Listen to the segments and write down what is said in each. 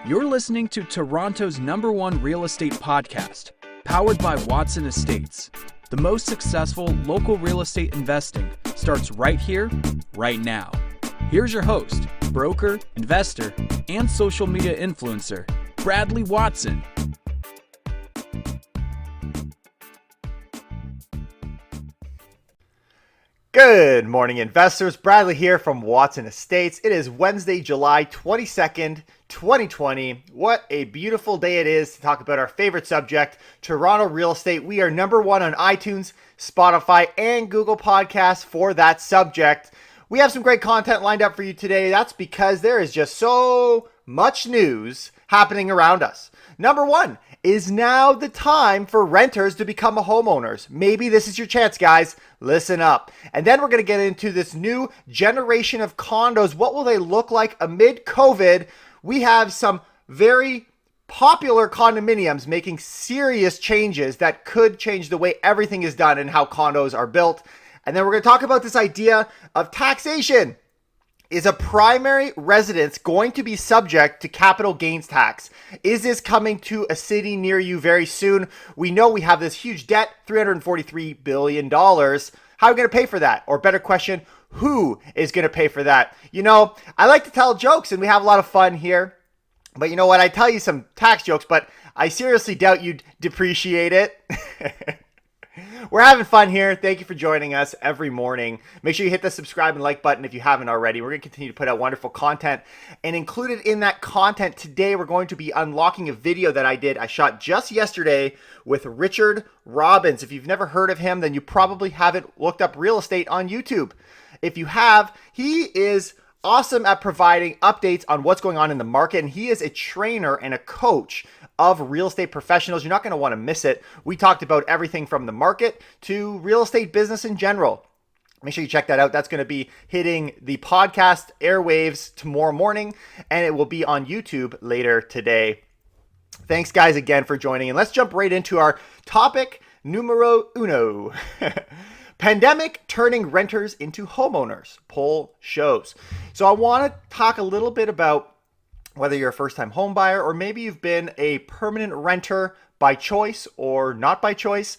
You're listening to Toronto's #1 real estate podcast, powered by Watson Estates. The most successful local real estate investing starts right here, right now. Here's your host, broker, investor, and social media influencer, Bradley Watson. Good morning, investors. Bradley here from Watson Estates. It is Wednesday, July 22nd, 2020. What a beautiful day it is to talk about our favorite subject, Toronto real estate. We are #1 on iTunes, Spotify, and Google Podcasts for that subject. We have some great content lined up for you today. That's because there is just so much news happening around us. Number one, is now the time for renters to become homeowners? Maybe this is your chance, guys. Listen up. And then we're going to get into this new generation of condos. What will they look like amid COVID? We have some very popular condominiums making serious changes that could change the way everything is done and how condos are built. And then we're going to talk about this idea of taxation. Is a primary residence going to be subject to capital gains tax? Is this coming to a city near you very soon? We know we have this huge debt, $343 billion. How are we going to pay for that? Or better question, who is going to pay for that? You know, I like to tell jokes and we have a lot of fun here. But you know what? I tell you some tax jokes, but I seriously doubt you'd depreciate it. We're having fun here. Thank you for joining us every morning. Make sure you hit the subscribe and like button if you haven't already. We're going to continue to put out wonderful content. And included in that content today, we're going to be unlocking a video that I shot just yesterday with Richard Robbins. If you've never heard of him, then you probably haven't looked up real estate on YouTube. If you have, he is awesome at providing updates on what's going on in the market. And he is a trainer and a coach of real estate professionals. You're not going to want to miss it. We talked about everything from the market to real estate business in general. Make sure you check that out. That's going to be hitting the podcast airwaves tomorrow morning, and it will be on YouTube later today. Thanks, guys, again for joining. And let's jump right into our topic numero uno. Pandemic turning renters into homeowners, poll shows. So I want to talk a little bit about whether you're a first-time home buyer or maybe you've been a permanent renter by choice or not by choice.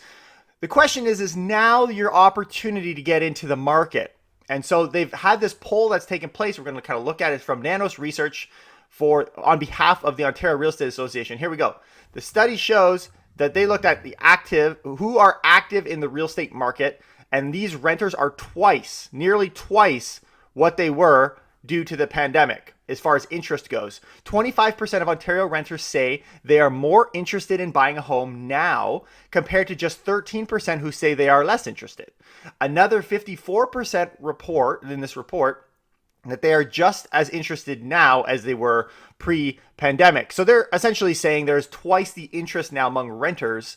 The question is now your opportunity to get into the market? And so they've had this poll that's taken place. We're going to kind of look at it from Nanos Research on behalf of the Ontario Real Estate Association. Here we go. The study shows that they looked at who are active in the real estate market, and these renters are nearly twice what they were due to the pandemic. As far as interest goes, 25% of Ontario renters say they are more interested in buying a home now compared to just 13% who say they are less interested. Another 54% report in this report that they are just as interested now as they were pre-pandemic. So they're essentially saying there's twice the interest now among renters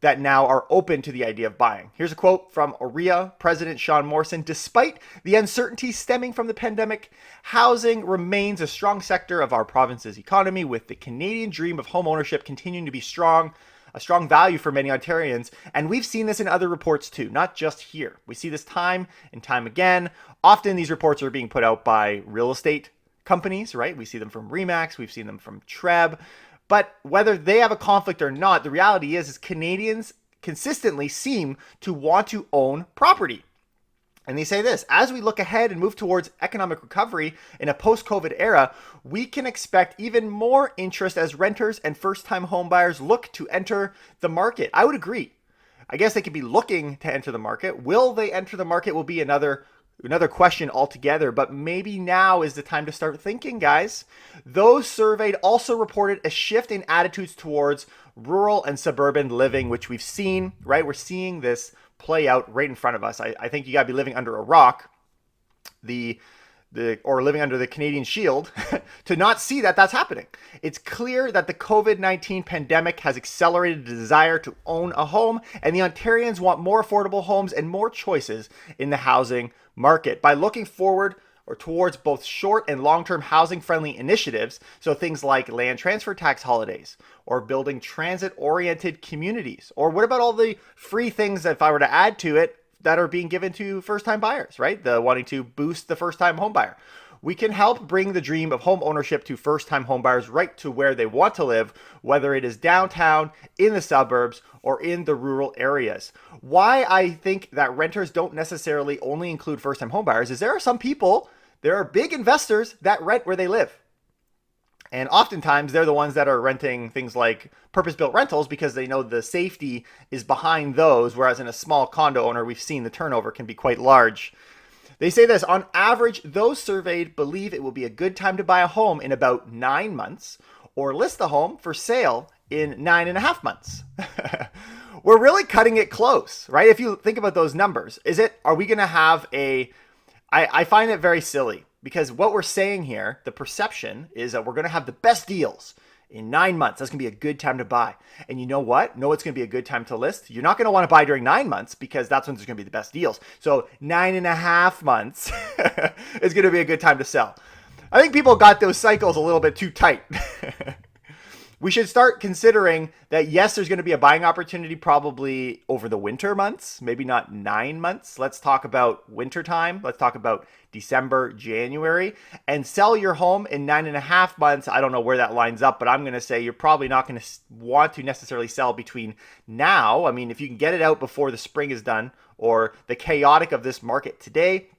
that now are open to the idea of buying. Here's a quote from OREA President Sean Morrison. Despite the uncertainty stemming from the pandemic, housing remains a strong sector of our province's economy, with the Canadian dream of home ownership continuing to be a strong value for many Ontarians. And we've seen this in other reports too, not just here. We see this time and time again. Often these reports are being put out by real estate companies, right? We see them from RE/MAX, we've seen them from TREB. But whether they have a conflict or not, the reality is Canadians consistently seem to want to own property. And they say this: as we look ahead and move towards economic recovery in a post-COVID era, we can expect even more interest as renters and first-time homebuyers look to enter the market. I would agree. I guess they could be looking to enter the market. Will they enter the market will be another question altogether, but maybe now is the time to start thinking, guys. Those surveyed also reported a shift in attitudes towards rural and suburban living, which we've seen, right? We're seeing this play out right in front of us. I think you gotta be living under a rock, or living under the Canadian Shield to not see that that's happening. It's clear that the COVID-19 pandemic has accelerated the desire to own a home, and the Ontarians want more affordable homes and more choices in the housing market. By looking forward or towards both short and long-term housing-friendly initiatives, so things like land transfer tax holidays or building transit-oriented communities, or what about all the free things that if I were to add to it that are being given to first-time buyers, right? The wanting to boost the first-time home buyer. We can help bring the dream of home ownership to first-time homebuyers right to where they want to live, whether it is downtown, in the suburbs, or in the rural areas. Why I think that renters don't necessarily only include first-time homebuyers is there are big investors that rent where they live. And oftentimes they're the ones that are renting things like purpose-built rentals because they know the safety is behind those, whereas in a small condo owner, we've seen the turnover can be quite large. They say this, on average, those surveyed believe it will be a good time to buy a home in about 9 months or list the home for sale in 9.5 months. We're really cutting it close, right? If you think about those numbers, are we going to have I find it very silly because what we're saying here, the perception is that we're going to have the best deals in 9 months. That's going to be a good time to buy. And you know what? No, it's going to be a good time to list. You're not going to want to buy during 9 months because that's when there's going to be the best deals. So 9.5 months is going to be a good time to sell. I think people got those cycles a little bit too tight. We should start considering that, yes, there's going to be a buying opportunity probably over the winter months, maybe not 9 months. Let's talk about winter time. Let's talk about December, January, and sell your home in 9.5 months. I don't know where that lines up, but I'm going to say you're probably not going to want to necessarily sell between now. I mean, if you can get it out before the spring is done or the chaotic of this market today.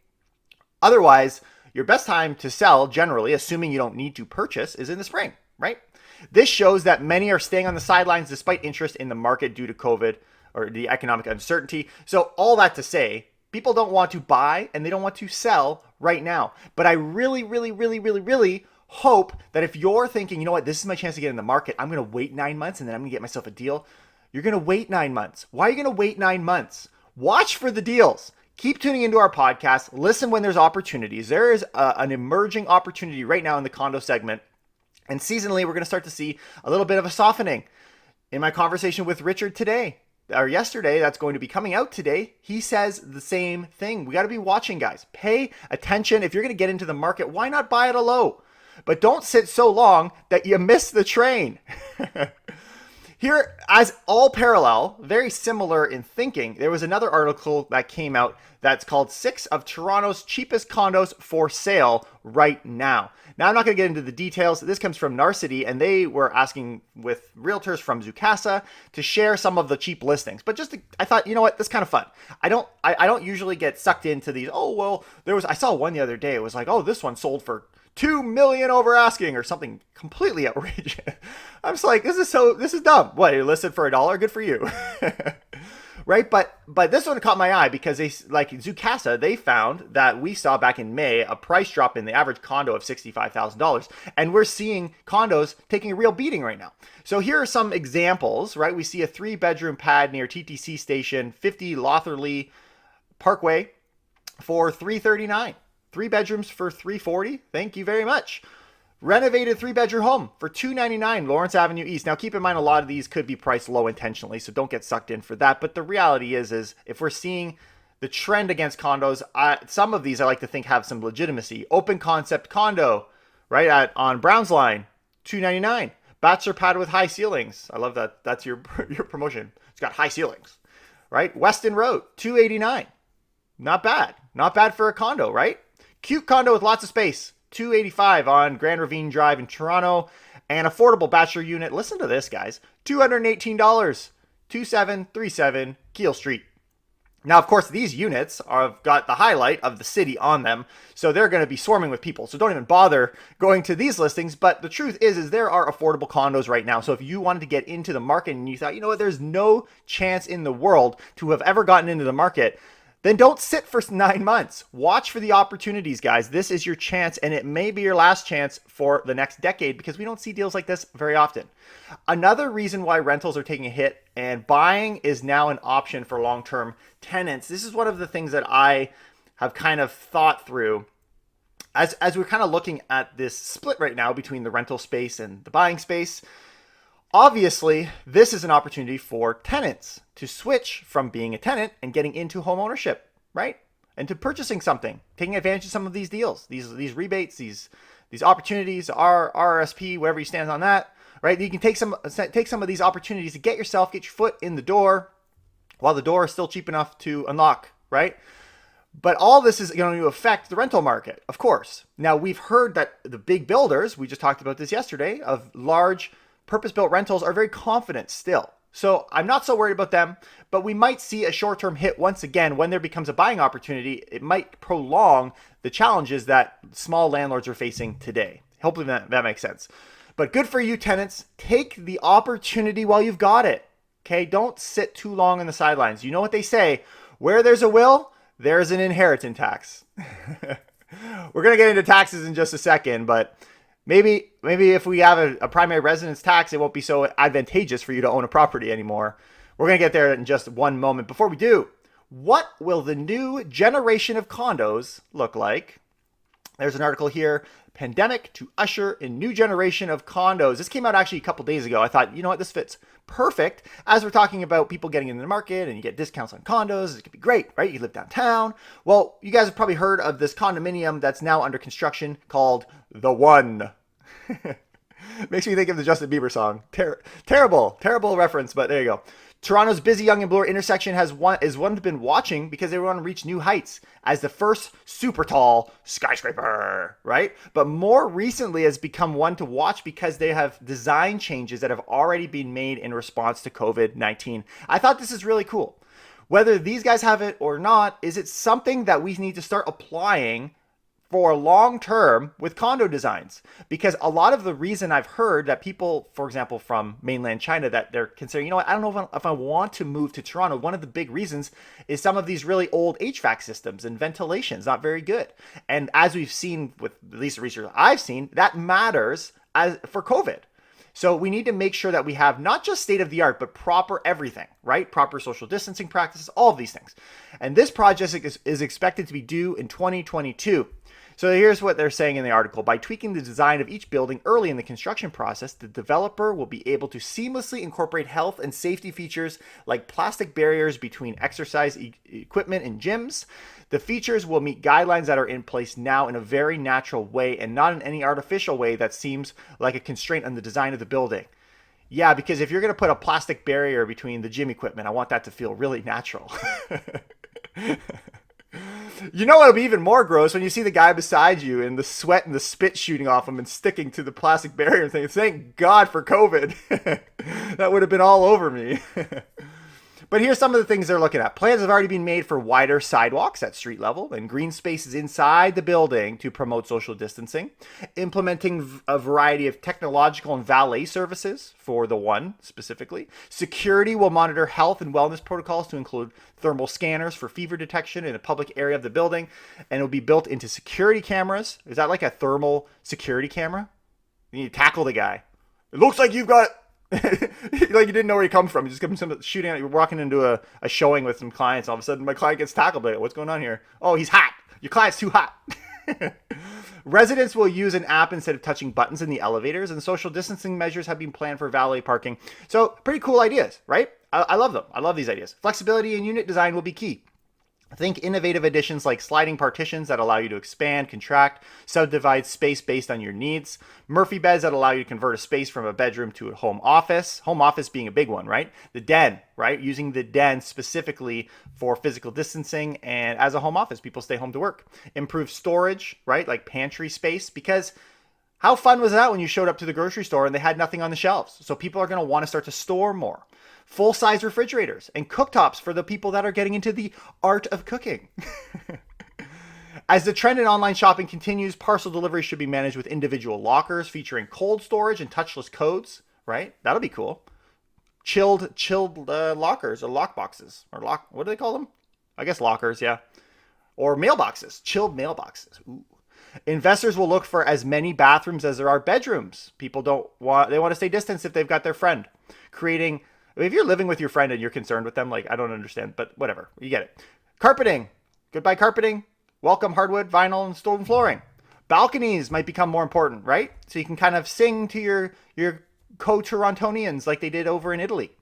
Otherwise, your best time to sell, generally, assuming you don't need to purchase, is in the spring, right? This shows that many are staying on the sidelines despite interest in the market due to COVID or the economic uncertainty. So all that to say, people don't want to buy and they don't want to sell right now. But I really, really, really, really, really hope that if you're thinking, you know what, this is my chance to get in the market, I'm going to wait 9 months and then I'm going to get myself a deal. You're going to wait 9 months. Why are you going to wait 9 months? Watch for the deals. Keep tuning into our podcast. Listen when there's opportunities. There is an emerging opportunity right now in the condo segment. And seasonally, we're going to start to see a little bit of a softening. In my conversation with Richard yesterday, that's going to be coming out today, he says the same thing. We got to be watching, guys. Pay attention. If you're going to get into the market, why not buy at a low? But don't sit so long that you miss the train. Here, as all parallel, very similar in thinking, there was another article that came out that's called 6 of Toronto's cheapest condos for sale right now. Now, I'm not going to get into the details. This comes from Narcity, and they were asking with realtors from Zoocasa to share some of the cheap listings. But I thought, you know what, this is kind of fun. I don't usually get sucked into these. Oh, well, I saw one the other day. It was like, oh, this one sold for $2 million over asking or something completely outrageous. I'm just like, this is dumb. What, you listed for $1? Good for you. Right? But this one caught my eye because like Zoocasa, they found that we saw back in May a price drop in the average condo of $65,000. And we're seeing condos taking a real beating right now. So here are some examples, right? We see a 3-bedroom pad near TTC Station, 50 Lotherley Parkway for $339. 3 bedrooms for $340. Thank you very much. Renovated 3-bedroom home for $299 Lawrence Avenue East. Now keep in mind a lot of these could be priced low intentionally, so don't get sucked in for that. But the reality is if we're seeing the trend against condos, some of these I like to think have some legitimacy. Open concept condo, right on Browns Line, $299. Bachelor pad with high ceilings. I love that. That's your promotion. It's got high ceilings, right? Weston Road, $289. Not bad. Not bad for a condo, right? Cute condo with lots of space. $285 on Grand Ravine Drive in Toronto. And affordable bachelor unit. Listen to this, guys. $218. 2737 Keele Street. Now, of course, these units have got the highlight of the city on them, so they're going to be swarming with people. So don't even bother going to these listings. But the truth is there are affordable condos right now. So if you wanted to get into the market and you thought, you know what, there's no chance in the world to have ever gotten into the market, then don't sit for 9 months. Watch for the opportunities, guys. This is your chance, and it may be your last chance for the next decade because we don't see deals like this very often. Another reason why rentals are taking a hit and buying is now an option for long-term tenants. This is one of the things that I have kind of thought through as we're kind of looking at this split right now between the rental space and the buying space. Obviously, this is an opportunity for tenants to switch from being a tenant and getting into home ownership, right? And to purchasing something, taking advantage of some of these deals, these rebates, these opportunities, RRSP, wherever you stand on that, right? You can take some of these opportunities to get your foot in the door while the door is still cheap enough to unlock, right? But all this is going to affect the rental market, of course. Now, we've heard that the big builders, we just talked about this yesterday, of large purpose-built rentals are very confident still. So I'm not so worried about them, but we might see a short-term hit once again when there becomes a buying opportunity. It might prolong the challenges that small landlords are facing today. Hopefully that makes sense. But good for you, tenants. Take the opportunity while you've got it. Okay, don't sit too long on the sidelines. You know what they say, where there's a will, there's an inheritance tax. We're going to get into taxes in just a second, but maybe if we have a primary residence tax, it won't be so advantageous for you to own a property anymore. We're going to get there in just one moment. Before we do, what will the new generation of condos look like? There's an article here, Pandemic to Usher in New Generation of Condos. This came out actually a couple days ago. I thought, you know what, this fits perfect as we're talking about people getting into the market and you get discounts on condos. It could be great, right? You live downtown. Well, you guys have probably heard of this condominium that's now under construction called The One. Makes me think of the Justin Bieber song. Terrible reference, but there you go. Toronto's busy Yonge and Bloor intersection is one been watching because they want to reach new heights as the first super tall skyscraper, right? But more recently has become one to watch because they have design changes that have already been made in response to COVID-19. I thought this is really cool. Whether these guys have it or not, is it something that we need to start applying for long term with condo designs? Because a lot of the reason I've heard that people, for example, from mainland China, that they're considering, you know what, I don't know if I want to move to Toronto. One of the big reasons is some of these really old HVAC systems and ventilation is not very good. And as we've seen with at least the research I've seen, that matters for COVID. So we need to make sure that we have not just state of the art, but proper everything, right? Proper social distancing practices, all of these things. And this project is expected to be due in 2022. So here's what they're saying in the article. By tweaking the design of each building early in the construction process, the developer will be able to seamlessly incorporate health and safety features like plastic barriers between exercise equipment and gyms. The features will meet guidelines that are in place now in a very natural way and not in any artificial way that seems like a constraint on the design of the building. Yeah, because if you're going to put a plastic barrier between the gym equipment, I want that to feel really natural. You know what'll be even more gross when you see the guy beside you and the sweat and the spit shooting off him and sticking to the plastic barrier and thinking, thank God for COVID. That would have been all over me. But here's some of the things they're looking at. Plans have already been made for wider sidewalks at street level and green spaces inside the building to promote social distancing, implementing a variety of technological and valet services for the One specifically. Security will monitor health and wellness protocols to include thermal scanners for fever detection in a public area of the building, and it will be built into security cameras. Is that like a thermal security camera? You need to tackle the guy. It looks like you've got like you didn't know where he comes from. You just give him some shooting at you. You're walking into a showing with some clients. All of a sudden, my client gets tackled. Like, what's going on here? Oh, he's hot. Your client's too hot. Residents will use an app instead of touching buttons in the elevators, and social distancing measures have been planned for valet parking. So pretty cool ideas, right? I love them. I love these ideas. Flexibility in unit design will be key. Think innovative additions like sliding partitions that allow you to expand, contract, subdivide space based on your needs. Murphy beds that allow you to convert a space from a bedroom to a home office. Home office being a big one, right? The den, right? Using the den specifically for physical distancing and as a home office, people stay home to work. Improved storage, right? Like pantry space, because how fun was that when you showed up to the grocery store and they had nothing on the shelves? So people are going to want to start to store more. Full-size refrigerators and cooktops for the people that are getting into the art of cooking. As the trend in online shopping continues, parcel delivery should be managed with individual lockers featuring cold storage and touchless codes, right? That'll be cool. Chilled lockers or lock boxes or what do they call them? I guess lockers, yeah. Or mailboxes, chilled mailboxes. Ooh. Investors will look for as many bathrooms as there are bedrooms. They want to stay distant if they've got their friend. If you're living with your friend and you're concerned with them, like, I don't understand, but whatever, you get it. Carpeting, goodbye carpeting, welcome hardwood, vinyl, and stone flooring. Balconies might become more important, right? So you can kind of sing to your co-Torontonians like they did over in Italy.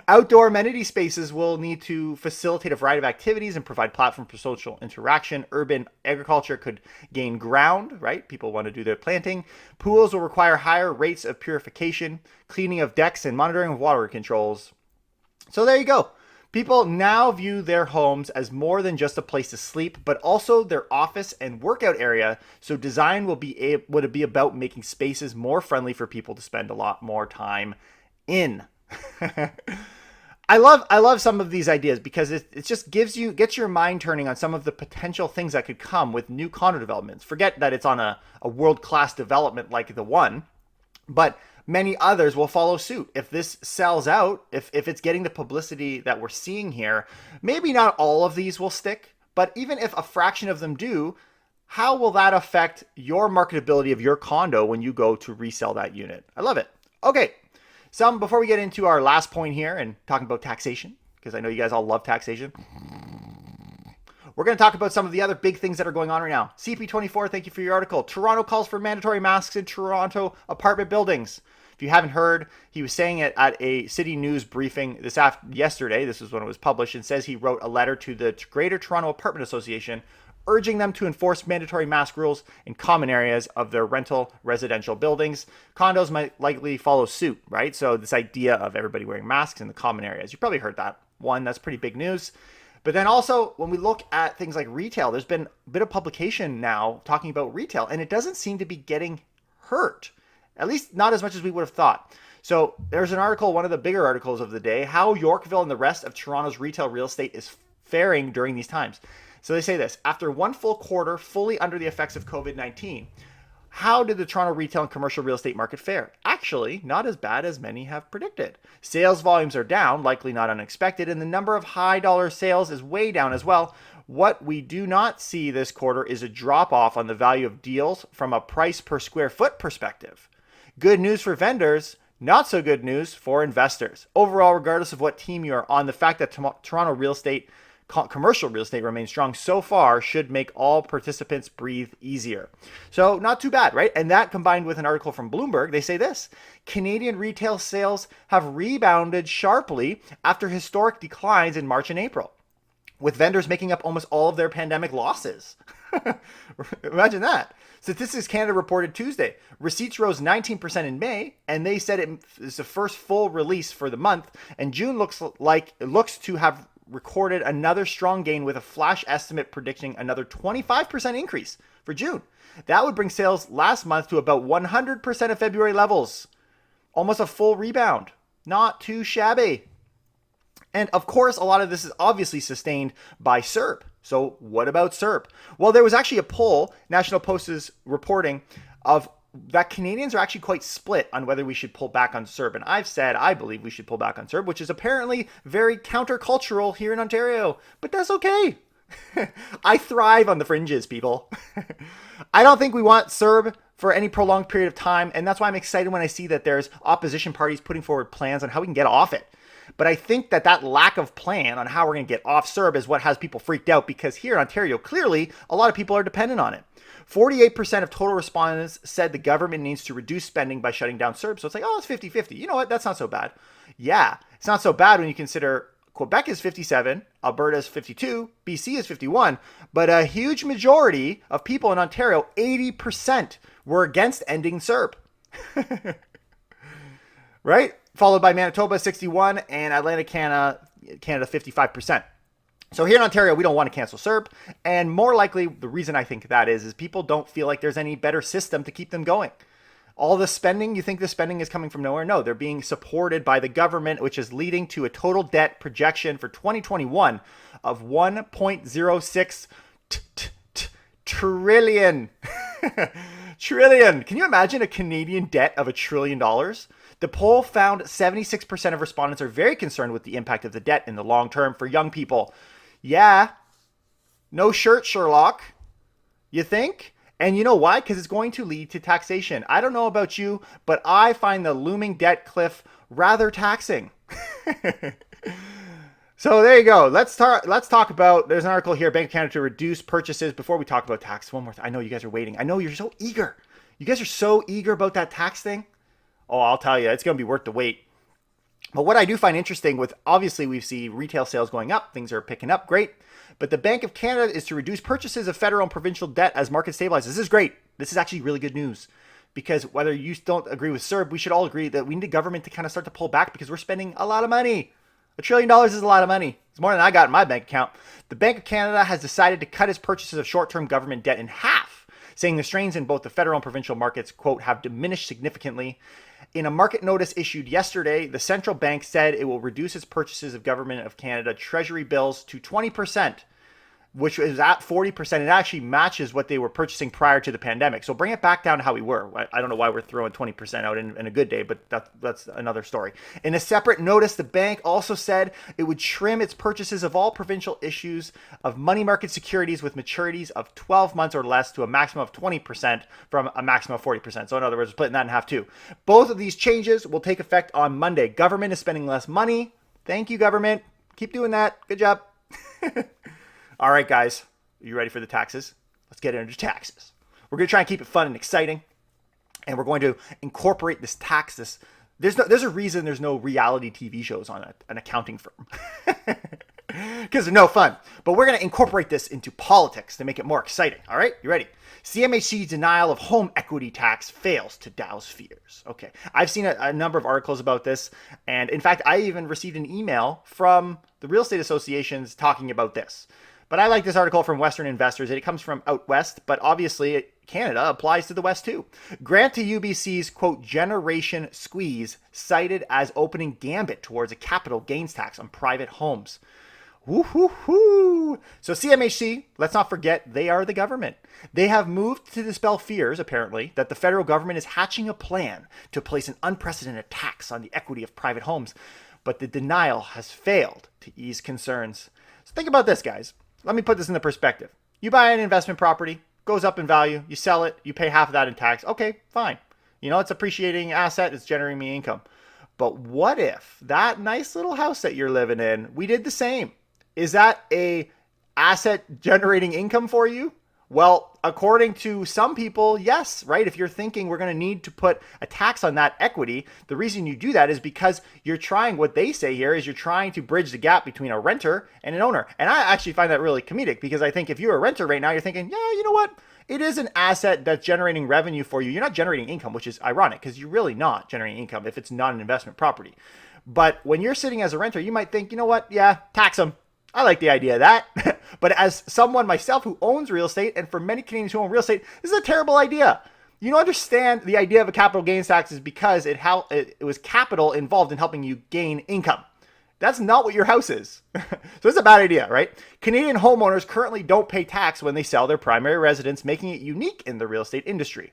Outdoor amenity spaces will need to facilitate a variety of activities and provide platform for social interaction. Urban agriculture could gain ground, right? People want to do their planting. Pools will require higher rates of purification, cleaning of decks, and monitoring of water controls. So there you go. People now view their homes as more than just a place to sleep, but also their office and workout area. So design would be about making spaces more friendly for people to spend a lot more time in. I love some of these ideas because it just gets your mind turning on some of the potential things that could come with new condo developments. Forget that it's on a world-class development like the one, but many others will follow suit. If this sells out, if it's getting the publicity that we're seeing here, maybe not all of these will stick, but even if a fraction of them do, how will that affect your marketability of your condo when you go to resell that unit? I love it. Okay, before we get into our last point here and talking about taxation, because I know you guys all love taxation, we're going to talk about some of the other big things that are going on right now. CP24, thank you for your article. Toronto calls for mandatory masks in Toronto apartment buildings. If you haven't heard, he was saying it at a city news briefing yesterday. This is when it was published, and says he wrote a letter to the Greater Toronto Apartment Association urging them to enforce mandatory mask rules in common areas of their rental residential buildings. Condos might likely follow suit, right? So this idea of everybody wearing masks in the common areas. You probably heard that one. That's pretty big news. But then also, when we look at things like retail, there's been a bit of publication now talking about retail, and it doesn't seem to be getting hurt. At least not as much as we would have thought. So there's an article, one of the bigger articles of the day, how Yorkville and the rest of Toronto's retail real estate is faring during these times. So they say this: after one full quarter fully under the effects of COVID-19, how did the Toronto retail and commercial real estate market fare? Actually, not as bad as many have predicted. Sales volumes are down, likely not unexpected, and the number of high dollar sales is way down as well. What we do not see this quarter is a drop off on the value of deals from a price per square foot perspective. Good news for vendors, not so good news for investors. Overall, regardless of what team you are on, the fact that Toronto real estate, commercial real estate remains strong so far should make all participants breathe easier. So not too bad, right? And that combined with an article from Bloomberg, they say this: Canadian retail sales have rebounded sharply after historic declines in March and April, with vendors making up almost all of their pandemic losses. Imagine that. Statistics Canada reported Tuesday. Receipts rose 19% in May, and they said it is the first full release for the month. And June looks to have recorded another strong gain, with a flash estimate predicting another 25% increase for June. That would bring sales last month to about 100% of February levels. Almost a full rebound. Not too shabby. And of course, a lot of this is obviously sustained by CERB. So what about CERB? Well, there was actually a poll, National Post is reporting, of that Canadians are actually quite split on whether we should pull back on CERB. And I've said I believe we should pull back on CERB, which is apparently very countercultural here in Ontario. But that's okay. I thrive on the fringes, people. I don't think we want CERB for any prolonged period of time. And that's why I'm excited when I see that there's opposition parties putting forward plans on how we can get off it. But I think that lack of plan on how we're going to get off CERB is what has people freaked out, because here in Ontario, clearly, a lot of people are dependent on it. 48% of total respondents said the government needs to reduce spending by shutting down CERB. So it's like, oh, it's 50-50. You know what? That's not so bad. Yeah, it's not so bad when you consider Quebec is 57, Alberta is 52, BC is 51. But a huge majority of people in Ontario, 80%, were against ending CERB. Right? Followed by Manitoba, 61, and Atlantic Canada, 55%. So here in Ontario, we don't want to cancel CERB. And more likely, the reason I think that is people don't feel like there's any better system to keep them going. All the spending, you think the spending is coming from nowhere? No, they're being supported by the government, which is leading to a total debt projection for 2021 of 1.06 trillion. Trillion. Can you imagine a Canadian debt of $1 trillion? The poll found 76% of respondents are very concerned with the impact of the debt in the long term for young people. Yeah, no shirt, Sherlock. You think? And you know why? Because it's going to lead to taxation. I don't know about you, but I find the looming debt cliff rather taxing. So there you go. Let's talk about, there's an article here, Bank of Canada to reduce purchases. Before we talk about tax, one more thing. I know you guys are waiting. I know you're so eager. You guys are so eager about that tax thing. Oh, I'll tell you, it's going to be worth the wait. But what I do find interesting with, obviously we see retail sales going up, things are picking up, great. But the Bank of Canada is to reduce purchases of federal and provincial debt as market stabilizes. This is great. This is actually really good news. Because whether you don't agree with CERB, we should all agree that we need the government to kind of start to pull back, because we're spending a lot of money. $1 trillion is a lot of money. It's more than I got in my bank account. The Bank of Canada has decided to cut its purchases of short-term government debt in half, saying the strains in both the federal and provincial markets, quote, have diminished significantly. In a market notice issued yesterday, the central bank said it will reduce its purchases of Government of Canada Treasury bills to 20%, which is at 40%. It actually matches what they were purchasing prior to the pandemic. So bring it back down to how we were. I don't know why we're throwing 20% out in a good day, but that's another story. In a separate notice, the bank also said it would trim its purchases of all provincial issues of money market securities with maturities of 12 months or less to a maximum of 20% from a maximum of 40%. So in other words, splitting that in half too. Both of these changes will take effect on Monday. Government is spending less money. Thank you, government. Keep doing that. Good job. All right, guys, are you ready for the taxes? Let's get into taxes. We're going to try and keep it fun and exciting, and we're going to incorporate this tax. There's a reason there's no reality TV shows on an accounting firm because they're no fun. But we're going to incorporate this into politics to make it more exciting. All right, you ready? CMHC's denial of home equity tax fails to douse fears. Okay, I've seen a number of articles about this, and in fact, I even received an email from the real estate associations talking about this. But I like this article from Western Investors. It comes from out west, but obviously Canada applies to the west too. Grant to UBC's, quote, generation squeeze cited as opening gambit towards a capital gains tax on private homes. Woo-hoo-hoo. So CMHC, let's not forget, they are the government. They have moved to dispel fears, apparently, that the federal government is hatching a plan to place an unprecedented tax on the equity of private homes. But the denial has failed to ease concerns. So think about this, guys. Let me put this into perspective. You buy an investment property, goes up in value, you sell it, you pay half of that in tax. Okay, fine. You know, it's appreciating asset, it's generating me income. But what if that nice little house that you're living in, we did the same? Is that a asset generating income for you? Well, according to some people, yes, right? If you're thinking we're going to need to put a tax on that equity, the reason you do that is because you're trying, what they say here is you're trying to bridge the gap between a renter and an owner. And I actually find that really comedic because I think if you're a renter right now, you're thinking, yeah, you know what? It is an asset that's generating revenue for you. You're not generating income, which is ironic because you're really not generating income if it's not an investment property. But when you're sitting as a renter, you might think, you know what? Yeah, tax them. I like the idea of that. But as someone myself who owns real estate, and for many Canadians who own real estate, this is a terrible idea. You don't understand the idea of a capital gains tax is because it was capital involved in helping you gain income. That's not what your house is. So it's a bad idea, right? Canadian homeowners currently don't pay tax when they sell their primary residence, making it unique in the real estate industry.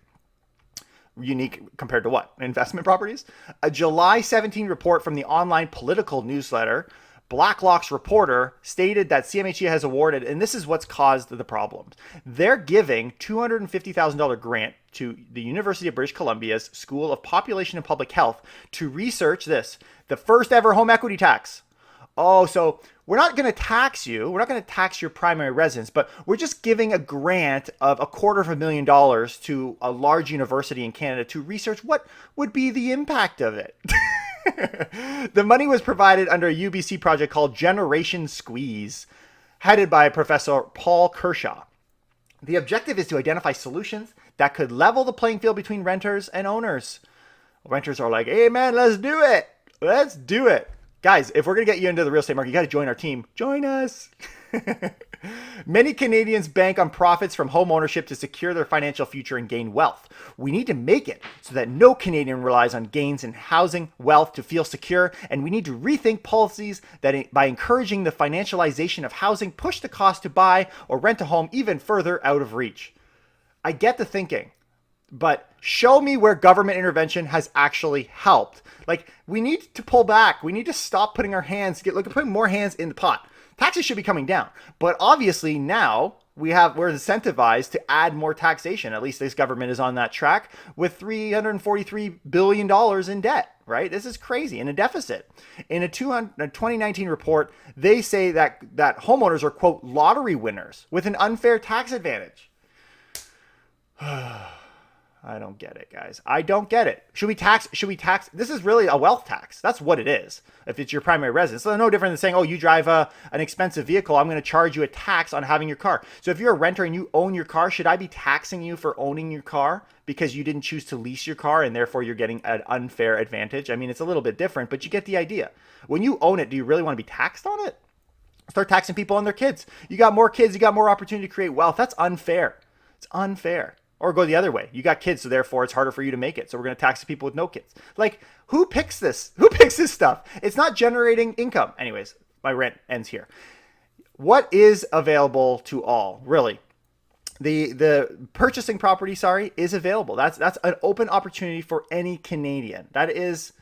Unique compared to what? Investment properties? A July 17 report from the online political newsletter Blacklock's reporter stated that CMHC has awarded, and this is what's caused the problems. They're giving $250,000 grant to the University of British Columbia's School of Population and Public Health to research this, the first ever home equity tax. Oh, so we're not going to tax you. We're not going to tax your primary residence, but we're just giving a grant of $250,000 to a large university in Canada to research what would be the impact of it. The money was provided under a UBC project called Generation Squeeze, headed by Professor Paul Kershaw. The objective is to identify solutions that could level the playing field between renters and owners. Renters are like, hey man, let's do it. Let's do it. Guys, if we're going to get you into the real estate market, you got to join our team. Join us. Many Canadians bank on profits from home ownership to secure their financial future and gain wealth. We need to make it so that no Canadian relies on gains in housing wealth to feel secure, and we need to rethink policies that, by encouraging the financialization of housing, push the cost to buy or rent a home even further out of reach. I get the thinking, but show me where government intervention has actually helped. Like, we need to pull back. We need to stop putting our hands, putting more hands in the pot. Taxes should be coming down. But obviously now we're incentivized to add more taxation. At least this government is on that track with $343 billion in debt, right? This is crazy, in a deficit. In a 2019 report, they say that homeowners are, quote, lottery winners with an unfair tax advantage. I don't get it, guys. I don't get it. Should we tax? This is really a wealth tax. That's what it is. If it's your primary residence. So no different than saying, oh, you drive an expensive vehicle, I'm going to charge you a tax on having your car. So if you're a renter and you own your car, should I be taxing you for owning your car because you didn't choose to lease your car and therefore you're getting an unfair advantage? I mean, it's a little bit different, but you get the idea. When you own it, do you really want to be taxed on it? Start taxing people on their kids. You got more kids, you got more opportunity to create wealth. That's unfair. It's unfair. Or go the other way. You got kids, so therefore it's harder for you to make it. So we're going to tax the people with no kids. Like, who picks this? Who picks this stuff? It's not generating income. Anyways, my rant ends here. What is available to all, really? The purchasing property, is available. That's an open opportunity for any Canadian. That is,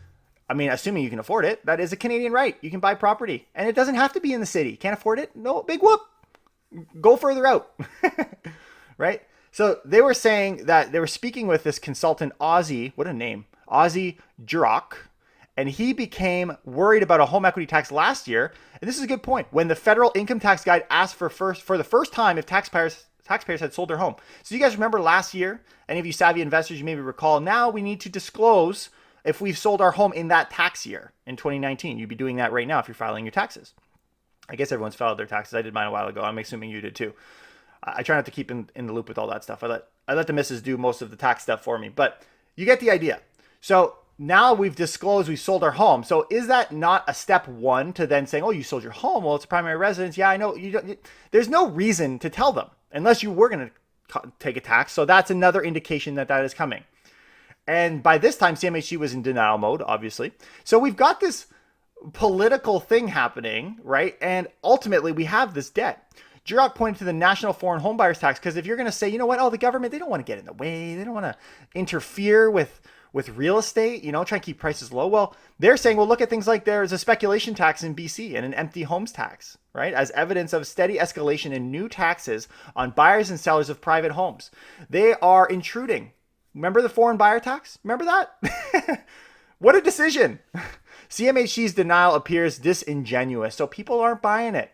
I mean, assuming you can afford it, that is a Canadian right. You can buy property. And it doesn't have to be in the city. Can't afford it? No, big whoop. Go further out. Right? So they were saying that they were speaking with this consultant, Ozzy, what a name, Ozzy Jurock, and he became worried about a home equity tax last year. And this is a good point. When the federal income tax guide asked for the first time if taxpayers had sold their home. So you guys remember last year, any of you savvy investors, you maybe recall, now we need to disclose if we've sold our home in that tax year in 2019. You'd be doing that right now if you're filing your taxes. I guess everyone's filed their taxes. I did mine a while ago. I'm assuming you did too. I try not to keep in the loop with all that stuff. I let the missus do most of the tax stuff for me, but you get the idea. So now we've disclosed we sold our home. So is that not a step one to then saying, oh, you sold your home? Well, it's a primary residence. Yeah, I know. There's no reason to tell them unless you were going to take a tax. So that's another indication that is coming. And by this time, CMHC was in denial mode, obviously. So we've got this political thing happening, right? And ultimately, we have this debt. Jurock pointed to the national foreign home buyers tax because if you're going to say, you know what, oh, the government, they don't want to get in the way. They don't want to interfere with real estate, try and keep prices low. Well, they're saying, well, look at things like there's a speculation tax in BC and an empty homes tax, right? As evidence of steady escalation in new taxes on buyers and sellers of private homes. They are intruding. Remember the foreign buyer tax? Remember that? What a decision. CMHC's denial appears disingenuous, so people aren't buying it.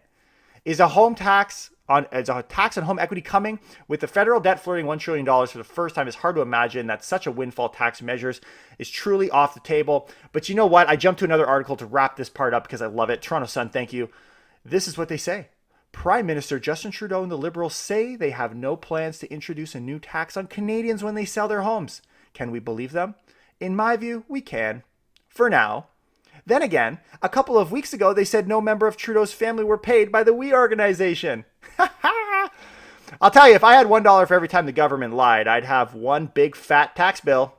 Is a tax on home equity coming? With the federal debt flirting $1 trillion for the first time, it's hard to imagine that such a windfall tax measures is truly off the table. But you know what? I jumped to another article to wrap this part up because I love it. Toronto Sun, thank you. This is what they say. Prime Minister Justin Trudeau and the Liberals say they have no plans to introduce a new tax on Canadians when they sell their homes. Can we believe them? In my view, we can. For now. Then again, a couple of weeks ago, they said no member of Trudeau's family were paid by the We organization. I'll tell you, if I had $1 for every time the government lied, I'd have one big fat tax bill.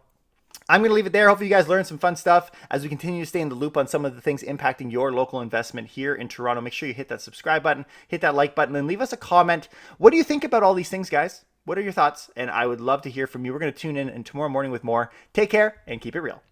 I'm going to leave it there. Hopefully you guys learned some fun stuff as we continue to stay in the loop on some of the things impacting your local investment here in Toronto. Make sure you hit that subscribe button, hit that like button, and leave us a comment. What do you think about all these things, guys? What are your thoughts? And I would love to hear from you. We're going to tune in tomorrow morning with more. Take care and keep it real.